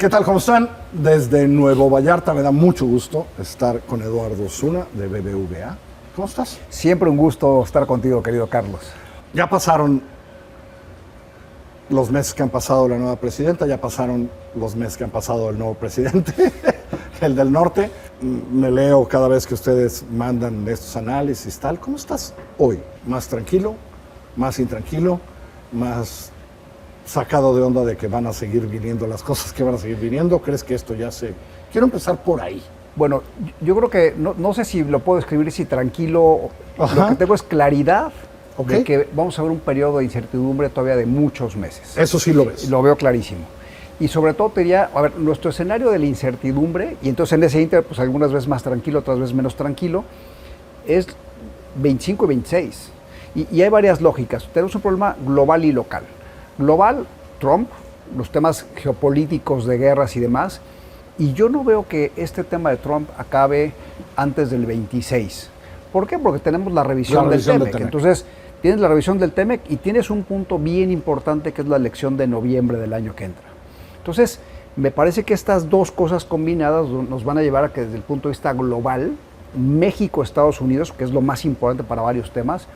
¿Qué tal? ¿Cómo están? Desde Nuevo Vallarta me da mucho gusto estar con Eduardo Osuna de BBVA. ¿Cómo estás? Siempre un gusto estar contigo, querido Carlos. Ya pasaron los meses que han pasado la nueva presidenta, ya pasaron los meses que han pasado el nuevo presidente, el del norte. Me leo cada vez que ustedes mandan estos análisis, tal. ¿Cómo estás hoy? ¿Más tranquilo? ¿Más intranquilo? ¿Más sacado de onda de que van a seguir viniendo las cosas que van a seguir viniendo? ¿Crees que esto ya se...? Quiero empezar por ahí. Bueno, yo creo que, no sé si lo puedo describir si tranquilo. Ajá. Lo que tengo es claridad Ok. de que vamos a ver un periodo de incertidumbre todavía de muchos meses. Eso sí lo ves. Lo veo clarísimo. Y sobre todo te diría, a ver, nuestro escenario de la incertidumbre, y entonces en ese inter, pues algunas veces más tranquilo, otras veces menos tranquilo, es 25 y 26. Y hay varias lógicas. Tenemos un problema global y local. Global, Trump, los temas geopolíticos de guerras y demás, y yo no veo que este tema de Trump acabe antes del 26. ¿Por qué? Porque tenemos la revisión del TEMEC. Entonces, tienes la revisión del TEMEC y tienes un punto bien importante que es la elección de noviembre del año que entra. Entonces, me parece que estas dos cosas combinadas nos van a llevar a que desde el punto de vista global, México, Estados Unidos, que es lo más importante para varios temas,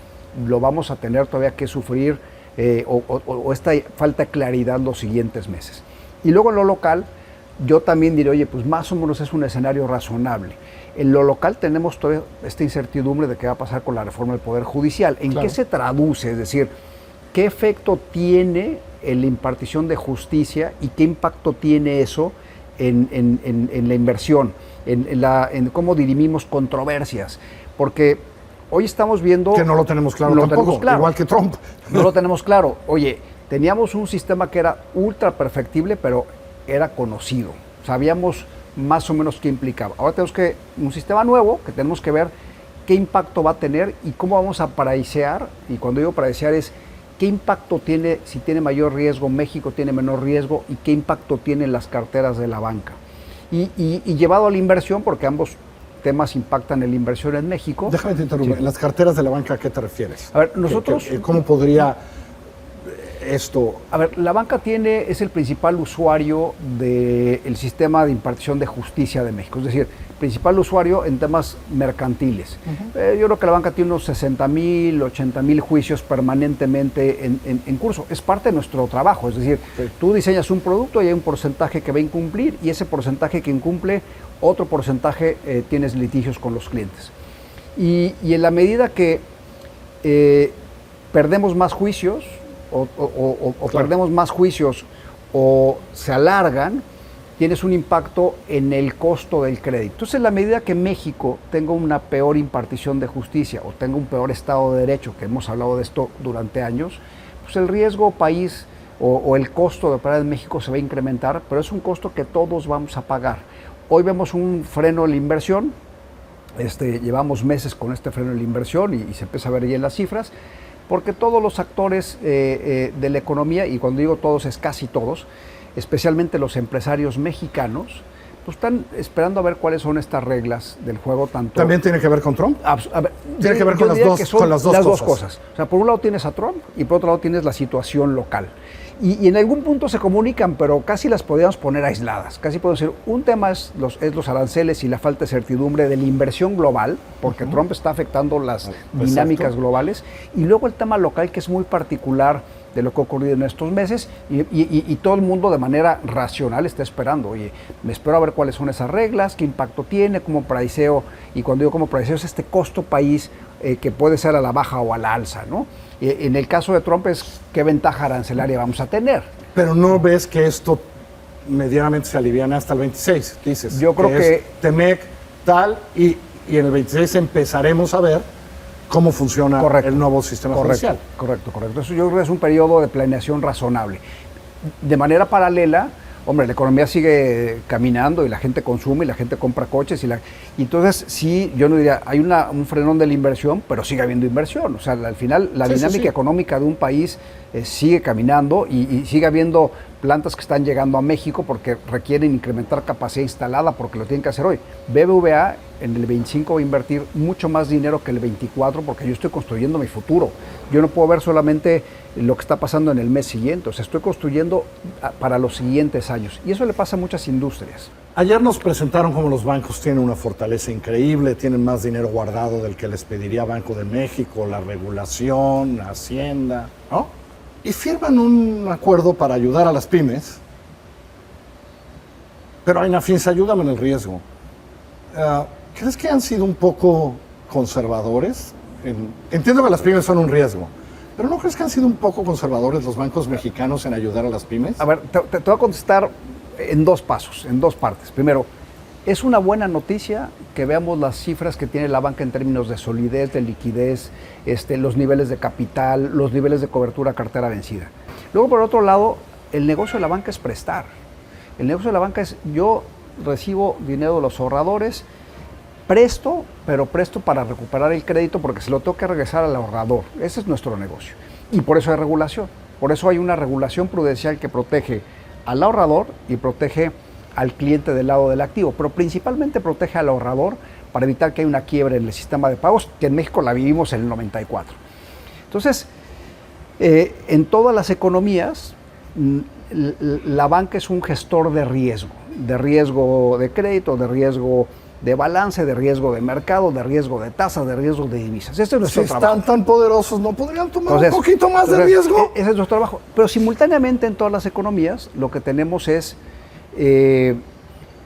lo vamos a tener todavía que sufrir o esta falta de claridad los siguientes meses. Y luego en lo local, yo también diré, oye, pues más o menos es un escenario razonable. En lo local tenemos todavía esta incertidumbre de qué va a pasar con la reforma del Poder Judicial. ¿En qué se traduce? Es decir, ¿qué efecto tiene en la impartición de justicia y qué impacto tiene eso en la inversión, en cómo dirimimos controversias? Porque hoy estamos viendo... Que no lo tenemos claro tampoco, igual que Trump. No lo tenemos claro. Oye, teníamos un sistema que era ultra perfectible, pero era conocido. Sabíamos más o menos qué implicaba. Ahora tenemos un sistema nuevo que tenemos que ver qué impacto va a tener y cómo vamos a pricear. Y cuando digo pricear es qué impacto tiene, si tiene mayor riesgo, México tiene menor riesgo y qué impacto tienen las carteras de la banca. Y llevado a la inversión, porque ambos temas impactan en la inversión en México. Déjame te interrumpir. Sí. ¿Las carteras de la banca a qué te refieres? A ver, nosotros... ¿Cómo podría esto...? A ver, la banca es el principal usuario del sistema de impartición de justicia de México, es decir, principal usuario en temas mercantiles. Yo creo que la banca tiene unos 60,000, 80,000 juicios permanentemente en curso. Es parte de nuestro trabajo, es decir, tú diseñas un producto y hay un porcentaje que va a incumplir y ese porcentaje que incumple, otro porcentaje tienes litigios con los clientes. Y en la medida que perdemos más juicios, o perdemos más juicios o se alargan, tienes un impacto en el costo del crédito. Entonces, en la medida que México tenga una peor impartición de justicia o tenga un peor Estado de Derecho, que hemos hablado de esto durante años, pues el riesgo país o el costo de operar en México se va a incrementar, pero es un costo que todos vamos a pagar. Hoy vemos un freno en la inversión, llevamos meses con este freno en la inversión y se empieza a ver ya en las cifras, porque todos los actores de la economía, y cuando digo todos es casi todos, especialmente los empresarios mexicanos, pues están esperando a ver cuáles son estas reglas del juego. ¿También tiene que ver con Trump? Tiene que ver con las dos cosas. O sea, por un lado tienes a Trump y por otro lado tienes la situación local. Y en algún punto se comunican, pero casi las podríamos poner aisladas. Casi podemos decir, un tema es los aranceles y la falta de certidumbre de la inversión global, porque Trump está afectando las dinámicas globales, y luego el tema local, que es muy particular de lo que ha ocurrido en estos meses, y todo el mundo de manera racional está esperando. Oye, me espero a ver cuáles son esas reglas, qué impacto tiene, cómo priceo, y cuando digo cómo priceo es este costo país que puede ser a la baja o a la alza, ¿no? En el caso de Trump es qué ventaja arancelaria vamos a tener. Pero no ves que esto medianamente se aliviana hasta el 26, dices. Yo creo que TEMEC, tal, y en el 26 empezaremos a ver cómo funciona el nuevo sistema judicial. Correcto. Eso yo creo que es un periodo de planeación razonable. De manera paralela, hombre, la economía sigue caminando y la gente consume y la gente compra coches y entonces sí, yo no diría, hay un frenón de la inversión, pero sigue habiendo inversión. O sea, al final la dinámica económica de un país sigue caminando y sigue habiendo plantas que están llegando a México porque requieren incrementar capacidad instalada porque lo tienen que hacer hoy. BBVA en el 25 voy a invertir mucho más dinero que el 24 porque yo estoy construyendo mi futuro. Yo no puedo ver solamente lo que está pasando en el mes siguiente, o sea, estoy construyendo para los siguientes años. Y eso le pasa a muchas industrias. Ayer nos presentaron cómo los bancos tienen una fortaleza increíble, tienen más dinero guardado del que les pediría Banco de México, la regulación, la Hacienda, ¿no? Y firman un acuerdo para ayudar a las pymes, pero Aina Finza, ayúdame en el riesgo. ¿Crees que han sido un poco conservadores? Entiendo que las pymes son un riesgo, pero ¿no crees que han sido un poco conservadores los bancos mexicanos en ayudar a las pymes? A ver, te voy a contestar en dos pasos, en dos partes. Primero, es una buena noticia que veamos las cifras que tiene la banca en términos de solidez, de liquidez, los niveles de capital, los niveles de cobertura cartera vencida. Luego, por otro lado, el negocio de la banca es prestar. El negocio de la banca es, yo recibo dinero de los ahorradores, presto, pero presto para recuperar el crédito porque se lo tengo que regresar al ahorrador. Ese es nuestro negocio. Y por eso hay regulación. Por eso hay una regulación prudencial que protege al ahorrador y protege al cliente del lado del activo, pero principalmente protege al ahorrador para evitar que haya una quiebra en el sistema de pagos, que en México la vivimos en el 94. Entonces, en todas las economías, la banca es un gestor de riesgo de crédito, de riesgo de balance, de riesgo de mercado, de riesgo de tasa, de riesgo de divisas. Este es nuestro trabajo. Si están tan poderosos, ¿no podrían tomar un poquito más de riesgo? Ese es nuestro trabajo. Pero simultáneamente en todas las economías lo que tenemos es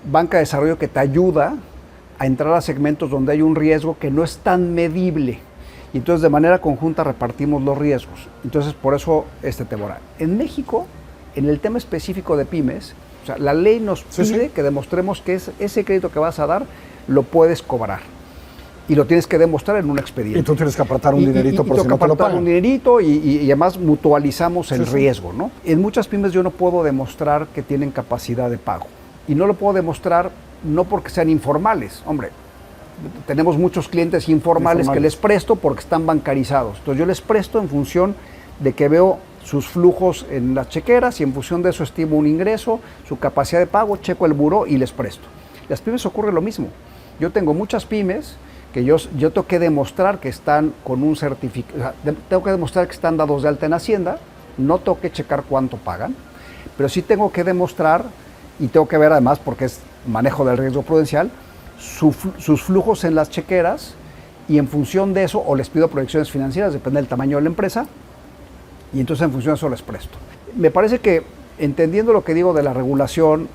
banca de desarrollo que te ayuda a entrar a segmentos donde hay un riesgo que no es tan medible. Y entonces de manera conjunta repartimos los riesgos. Entonces por eso este temor. En México, en el tema específico de pymes, o sea, la ley nos pide que demostremos que ese crédito que vas a dar lo puedes cobrar. Y lo tienes que demostrar en un expediente. Y tú tienes que apartar un dinerito por si no te lo pagan. Un dinerito y además mutualizamos el riesgo, ¿no? En muchas pymes yo no puedo demostrar que tienen capacidad de pago. Y no lo puedo demostrar no porque sean informales. Hombre, tenemos muchos clientes informales que les presto porque están bancarizados. Entonces yo les presto en función de que veo sus flujos en las chequeras y en función de eso estimo un ingreso, su capacidad de pago, checo el buró y les presto. Las pymes ocurre lo mismo. Yo tengo muchas pymes que yo tengo que demostrar que están con un certificado, o sea, tengo que demostrar que están dados de alta en Hacienda, no tengo que checar cuánto pagan, pero sí tengo que demostrar y tengo que ver además, porque es manejo del riesgo prudencial, sus flujos en las chequeras y en función de eso, o les pido proyecciones financieras, depende del tamaño de la empresa, y entonces en función de eso les presto. Me parece que entendiendo lo que digo de la regulación,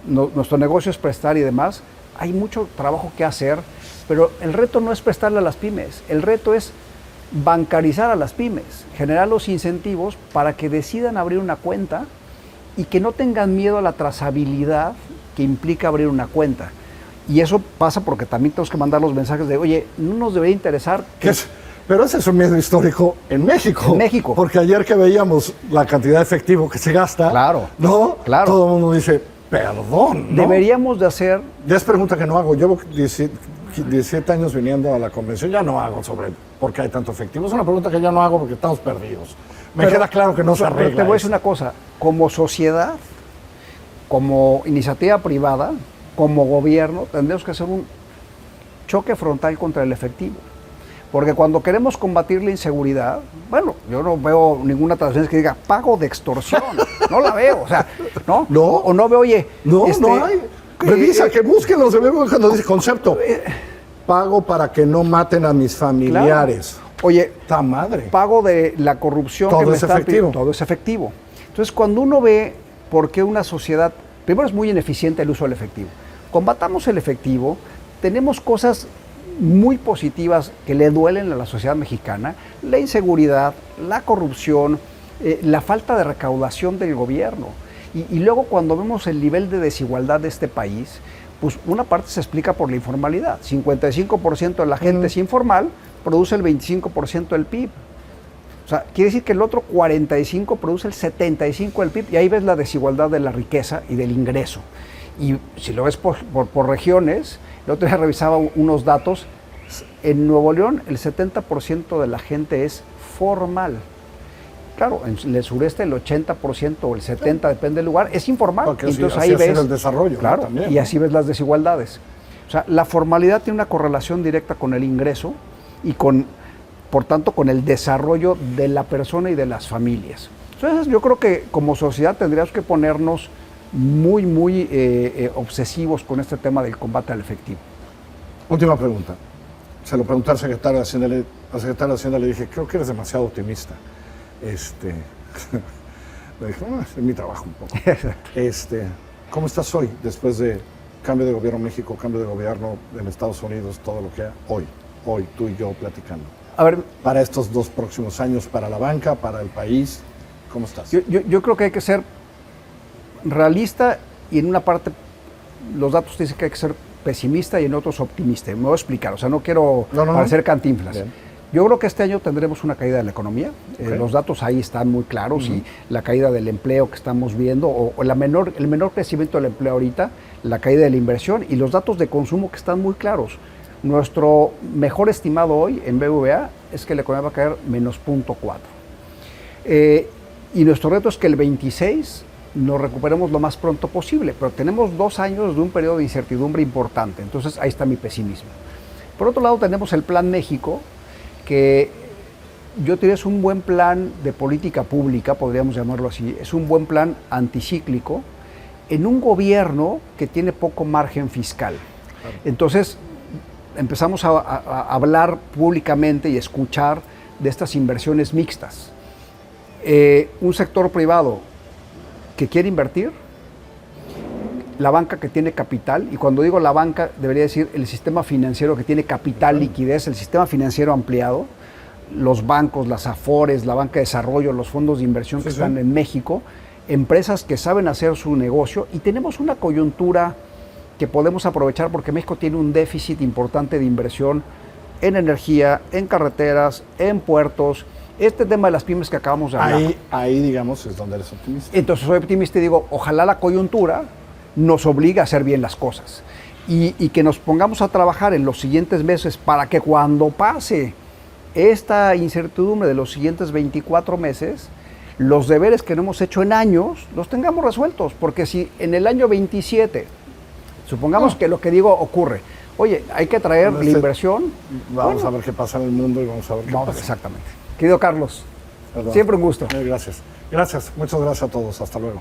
nuestro negocio es prestar y demás, hay mucho trabajo que hacer, pero el reto no es prestarle a las pymes, el reto es bancarizar a las pymes, generar los incentivos para que decidan abrir una cuenta y que no tengan miedo a la trazabilidad que implica abrir una cuenta. Y eso pasa porque también tenemos que mandar los mensajes de, oye, no nos debería interesar Pero ese es un miedo histórico en México. En México. Porque ayer que veíamos la cantidad de efectivo que se gasta, ¿no? Claro. Todo el mundo dice, perdón, ¿no? Deberíamos de hacer... Ya es pregunta que no hago. Llevo 17 años viniendo a la convención, ya no hago sobre por qué hay tanto efectivo. Es una pregunta que ya no hago porque estamos perdidos. Me queda claro que no se arregla. Pero te voy a decir una cosa, como sociedad, como iniciativa privada, como gobierno, tendremos que hacer un choque frontal contra el efectivo. Porque cuando queremos combatir la inseguridad, bueno, yo no veo ninguna transferencia que diga pago de extorsión, no la veo, o sea, ¿no? No. O no veo, oye... No, no hay. Revisa, que busquen los de cuando dice concepto. Pago para que no maten a mis familiares. Claro. Oye, ¡ta madre! Pago de la corrupción todo que me es están efectivo. Todo es efectivo. Entonces, cuando uno ve por qué una sociedad... Primero, es muy ineficiente el uso del efectivo. Combatamos el efectivo, tenemos cosas muy positivas que le duelen a la sociedad mexicana, la inseguridad, la corrupción, la falta de recaudación del gobierno. Y luego cuando vemos el nivel de desigualdad de este país, pues una parte se explica por la informalidad. 55% de la gente es informal, produce el 25% del PIB. O sea, quiere decir que el otro 45% produce el 75% del PIB y ahí ves la desigualdad de la riqueza y del ingreso. Y si lo ves por regiones, el otro día revisaba unos datos, en Nuevo León el 70% de la gente es formal. Claro, en el sureste el 80% o el 70%, depende del lugar, es informal. Porque entonces así ahí ves el desarrollo, claro, ¿no? También, y así ves las desigualdades. O sea, la formalidad tiene una correlación directa con el ingreso y por tanto, con el desarrollo de la persona y de las familias. Entonces, yo creo que como sociedad tendríamos que ponernos muy obsesivos con este tema del combate al efectivo. Última pregunta. Se lo pregunté al secretario de Hacienda, le dije, creo que eres demasiado optimista. Le dije, es mi trabajo un poco. ¿Cómo estás hoy, después de cambio de gobierno en México, cambio de gobierno en Estados Unidos, todo lo que hay? Hoy, tú y yo platicando. A ver, para estos 2 próximos años, para la banca, para el país, ¿cómo estás? Yo creo que hay que ser realista y en una parte los datos dicen que hay que ser pesimista y en otros optimista. Me voy a explicar, o sea, no quiero parecer Cantinflas. Bien. Yo creo que este año tendremos una caída de la economía. Okay. Los datos ahí están muy claros y la caída del empleo que estamos viendo, o el menor crecimiento del empleo ahorita, la caída de la inversión y los datos de consumo que están muy claros. Nuestro mejor estimado hoy en BBVA es que la economía va a caer menos 0.4. Y nuestro reto es que el 26 nos recuperemos lo más pronto posible, pero tenemos 2 años de un periodo de incertidumbre importante, entonces ahí está mi pesimismo. Por otro lado tenemos el Plan México, que yo diría es un buen plan de política pública, podríamos llamarlo así, es un buen plan anticíclico en un gobierno que tiene poco margen fiscal. Claro. Entonces empezamos a hablar públicamente y escuchar de estas inversiones mixtas. Un sector privado que quiere invertir, la banca que tiene capital, y cuando digo la banca debería decir el sistema financiero que tiene capital, liquidez, el sistema financiero ampliado, los bancos, las Afores, la banca de desarrollo, los fondos de inversión que están en México, empresas que saben hacer su negocio, y tenemos una coyuntura que podemos aprovechar porque México tiene un déficit importante de inversión en energía, en carreteras, en puertos. Este tema de las pymes que acabamos de hablar. Ahí digamos, es donde eres optimista. Entonces soy optimista y digo, ojalá la coyuntura nos obligue a hacer bien las cosas y que nos pongamos a trabajar en los siguientes meses para que cuando pase esta incertidumbre de los siguientes 24 meses, los deberes que no hemos hecho en años los tengamos resueltos. Porque si en el año 27, supongamos que lo que digo ocurre, oye, hay que traer la inversión. Vamos a ver qué pasa en el mundo y vamos a ver qué pasa. Exactamente. Querido Carlos, siempre un gusto. Gracias. Muchas gracias a todos. Hasta luego.